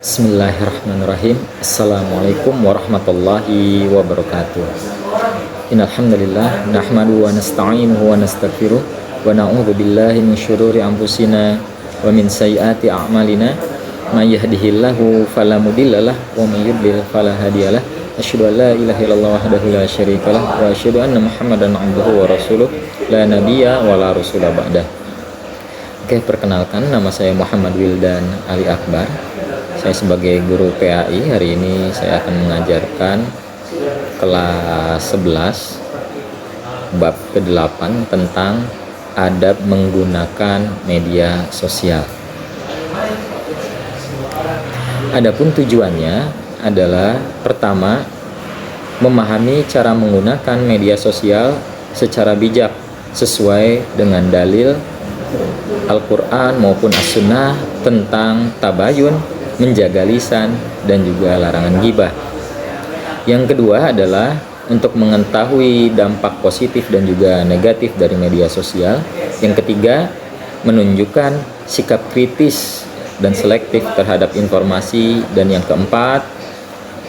Bismillahirrahmanirrahim. Assalamualaikum warahmatullahi wabarakatuh. Innal hamdalillah nahmadu wa nasta'inuhu wa nastaghfiruh wa na'udzu billahi min syururi anfusina wa min sayyiati a'malina. May yahdihillahu fala mudhillalah wa may yudlil fala hadiyalah. Asyhadu an la ilaha illallah wahdahu la syarikalah wa asyhadu anna Muhammadan 'abduhu wa rasuluh la nabiyya wa la rasula ba'dah. Oke, perkenalkan, nama saya Muhammad Wildan Ali Akbar. Saya sebagai guru PAI, hari ini saya akan mengajarkan kelas 11 bab ke-8 tentang adab menggunakan media sosial. Adapun tujuannya adalah pertama, memahami cara menggunakan media sosial secara bijak sesuai dengan dalil Al-Quran maupun As-Sunnah tentang tabayun, menjaga lisan, dan juga larangan ghibah. Yang kedua adalah untuk mengetahui dampak positif dan juga negatif dari media sosial. Yang ketiga, menunjukkan sikap kritis dan selektif terhadap informasi. Dan yang keempat,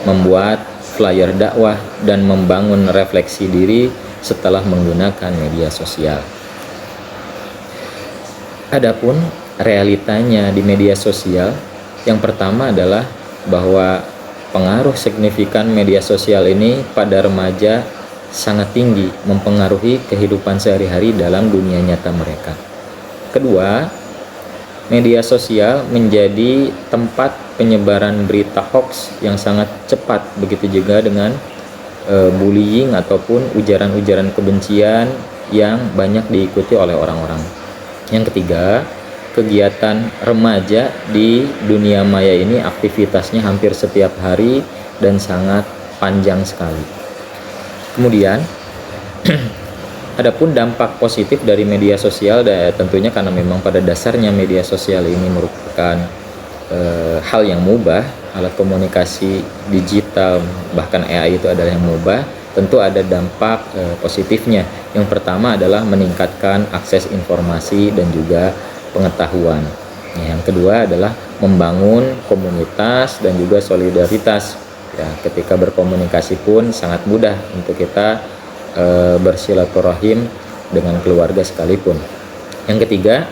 membuat flyer dakwah dan membangun refleksi diri setelah menggunakan media sosial. Adapun realitanya di media sosial, yang pertama adalah bahwa pengaruh signifikan media sosial ini pada remaja sangat tinggi, mempengaruhi kehidupan sehari-hari dalam dunia nyata mereka. Kedua, media sosial menjadi tempat penyebaran berita hoax yang sangat cepat, begitu juga dengan bullying ataupun ujaran-ujaran kebencian yang banyak diikuti oleh orang-orang. Yang ketiga, kegiatan remaja di dunia maya ini aktivitasnya hampir setiap hari dan sangat panjang sekali. Kemudian adapun dampak positif dari media sosial, tentunya karena memang pada dasarnya media sosial ini merupakan hal yang mubah, alat komunikasi digital, bahkan AI itu adalah yang mubah, tentu ada dampak positifnya. Yang pertama adalah meningkatkan akses informasi dan juga pengetahuan. Yang kedua adalah membangun komunitas dan juga solidaritas. Ya, ketika berkomunikasi pun sangat mudah untuk kita bersilaturahim dengan keluarga sekalipun. Yang ketiga,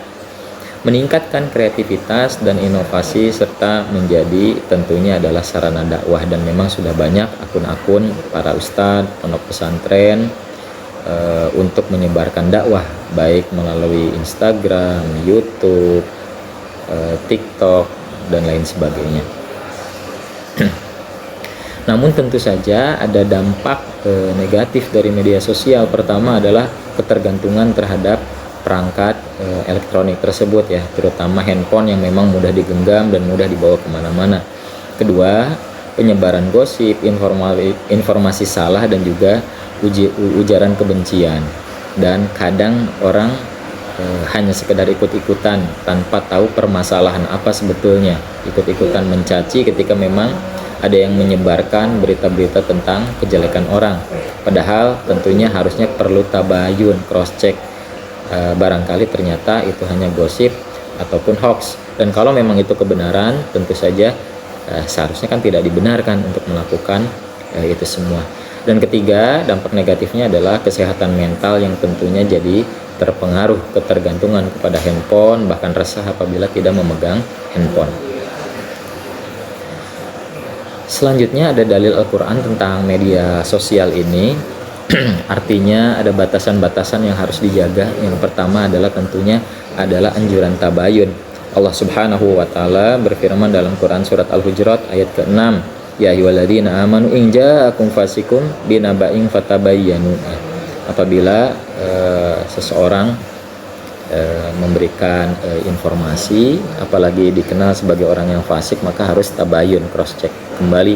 meningkatkan kreativitas dan inovasi serta menjadi tentunya adalah sarana dakwah, dan memang sudah banyak akun-akun para ustadz, pondok pesantren untuk menyebarkan dakwah, baik melalui Instagram, YouTube, TikTok, dan lain sebagainya. Namun tentu saja ada dampak negatif dari media sosial. Pertama adalah ketergantungan terhadap perangkat elektronik tersebut, ya, terutama handphone yang memang mudah digenggam dan mudah dibawa kemana-mana. Kedua, penyebaran gosip, informasi salah, dan juga ujaran kebencian. Dan kadang orang hanya sekedar ikut-ikutan tanpa tahu permasalahan apa sebetulnya, ikut-ikutan mencaci ketika memang ada yang menyebarkan berita-berita tentang kejelekan orang, padahal tentunya harusnya perlu tabayun, cross check, barangkali ternyata itu hanya gosip ataupun hoax. Dan kalau memang itu kebenaran, tentu saja seharusnya kan tidak dibenarkan untuk melakukan itu semua. Dan ketiga, dampak negatifnya adalah kesehatan mental yang tentunya jadi terpengaruh, ketergantungan kepada handphone, bahkan resah apabila tidak memegang handphone. Selanjutnya ada dalil Al-Quran tentang media sosial ini. Artinya ada batasan-batasan yang harus dijaga. Yang pertama adalah tentunya adalah anjuran tabayun. Allah Subhanahu wa taala berfirman dalam Quran surat Al-Hujurat ayat ke-6, ya ayyuhalladzina amanu in ja'akum fasikum binaba'in fatabayyanu. Apabila seseorang memberikan informasi, apalagi dikenal sebagai orang yang fasik, maka harus tabayun, cross check kembali.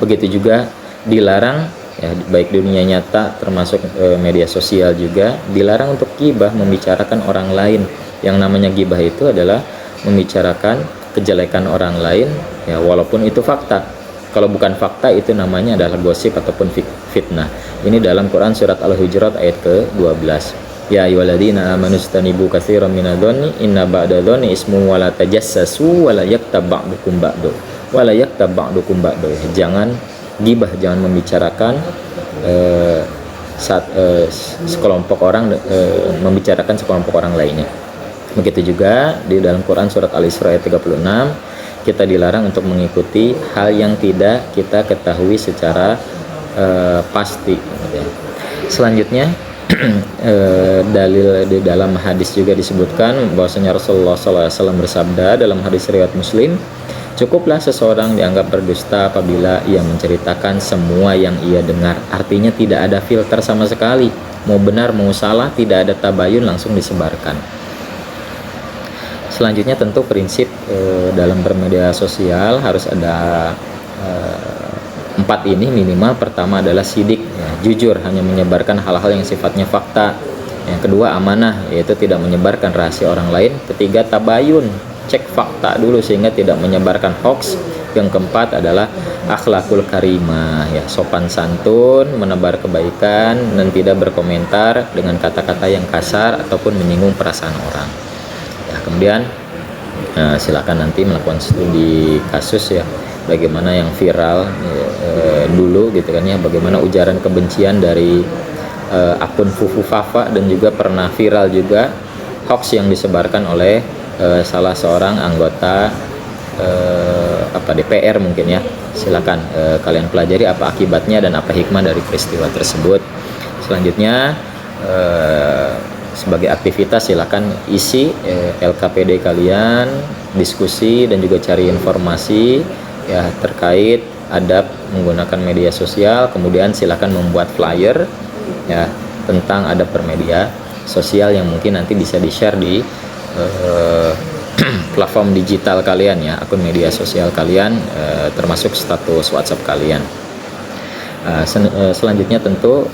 Begitu juga dilarang, ya, baik dunia nyata termasuk media sosial juga dilarang untuk ghibah, membicarakan orang lain. Yang namanya ghibah itu adalah membicarakan kejelekan orang lain, ya, walaupun itu fakta. Kalau bukan fakta, itu namanya adalah gosip ataupun fitnah. Ini dalam Quran surat Al-Hujurat ayat ke-12. Ya ayyuhalladzina amanu istanibu katsiran minadh-dhanni inna ba'da-dhanni ismu wa la tajassasu wa la yaktab ba'dukum ba'du wala yaktab ba'dukum ba'da. Jangan gibah, jangan membicarakan sekelompok orang membicarakan sekelompok orang lainnya. Begitu juga di dalam Quran surat Al-Isra ayat 36, kita dilarang untuk mengikuti hal yang tidak kita ketahui secara pasti. Selanjutnya dalil di dalam hadis juga disebutkan bahwasanya Rasulullah SAW bersabda dalam hadis riwayat Muslim, cukuplah seseorang dianggap berdusta apabila ia menceritakan semua yang ia dengar. Artinya tidak ada filter sama sekali, mau benar mau salah, tidak ada tabayun, langsung disebarkan. Selanjutnya tentu prinsip dalam bermedia sosial harus ada 4 ini minimal. Pertama adalah sidik, ya, jujur, hanya menyebarkan hal-hal yang sifatnya fakta. Yang kedua amanah, yaitu tidak menyebarkan rahasia orang lain. Ketiga tabayun, cek fakta dulu sehingga tidak menyebarkan hoax. Yang keempat adalah akhlakul karimah, ya, sopan santun, menebar kebaikan dan tidak berkomentar dengan kata-kata yang kasar ataupun menyinggung perasaan orang. Ya, kemudian silakan nanti melakukan studi kasus, ya, bagaimana yang viral dulu gitu kan, ya, bagaimana ujaran kebencian dari akun Fufu Fafa, dan juga pernah viral juga hoax yang disebarkan oleh salah seorang anggota DPR mungkin, ya. Silakan kalian pelajari apa akibatnya dan apa hikmah dari peristiwa tersebut. Selanjutnya sebagai aktivitas silakan isi LKPD kalian, diskusi dan juga cari informasi, ya, terkait adab menggunakan media sosial. Kemudian silakan membuat flyer, ya, tentang adab bermedia sosial yang mungkin nanti bisa di-share di platform digital kalian, ya, akun media sosial kalian, termasuk status WhatsApp kalian. Selanjutnya tentu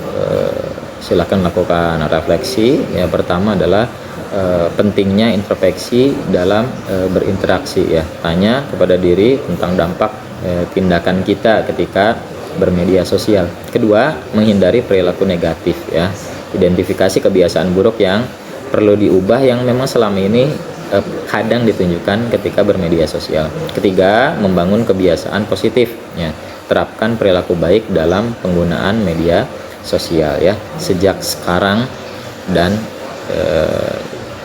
silakan lakukan refleksi. Yang pertama adalah pentingnya introspeksi dalam berinteraksi, ya. Tanya kepada diri tentang dampak tindakan kita ketika bermedia sosial. Kedua, menghindari perilaku negatif, ya. Identifikasi kebiasaan buruk yang perlu diubah yang memang selama ini kadang ditunjukkan ketika bermedia sosial. Ketiga, membangun kebiasaan positif, ya. Terapkan perilaku baik dalam penggunaan media sosial, ya, sejak sekarang dan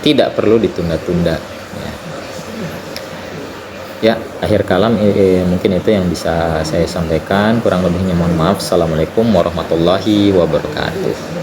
tidak perlu ditunda-tunda, ya. Ya, akhir kalam mungkin itu yang bisa saya sampaikan. Kurang lebihnya mohon maaf. Assalamualaikum warahmatullahi wabarakatuh.